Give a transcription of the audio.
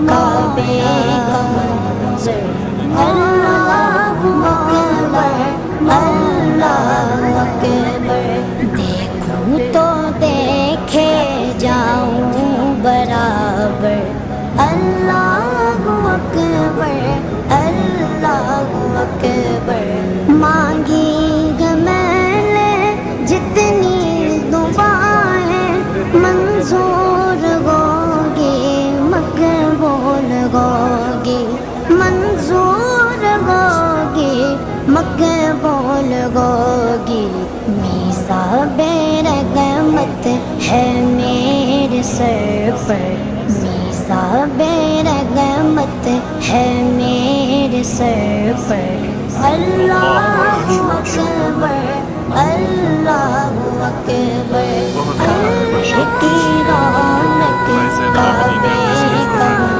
کعبے کا منظر اللہ اکبر اللہ اکبر دیکھوں تو دیکھے جاؤں برابر اللہ اکبر اللہ اکبر مانگی گا میں نے جتنی دعائیں منظور ہوگی مقبول ہوگی منظور ہوگی مقبول ہوگی میثاق رحمت ہے میرے سر پر میثاق رحمت ہے میرے سر پر اللہ اکبر اللہ اکبر کعبے کی رونق کعبے کا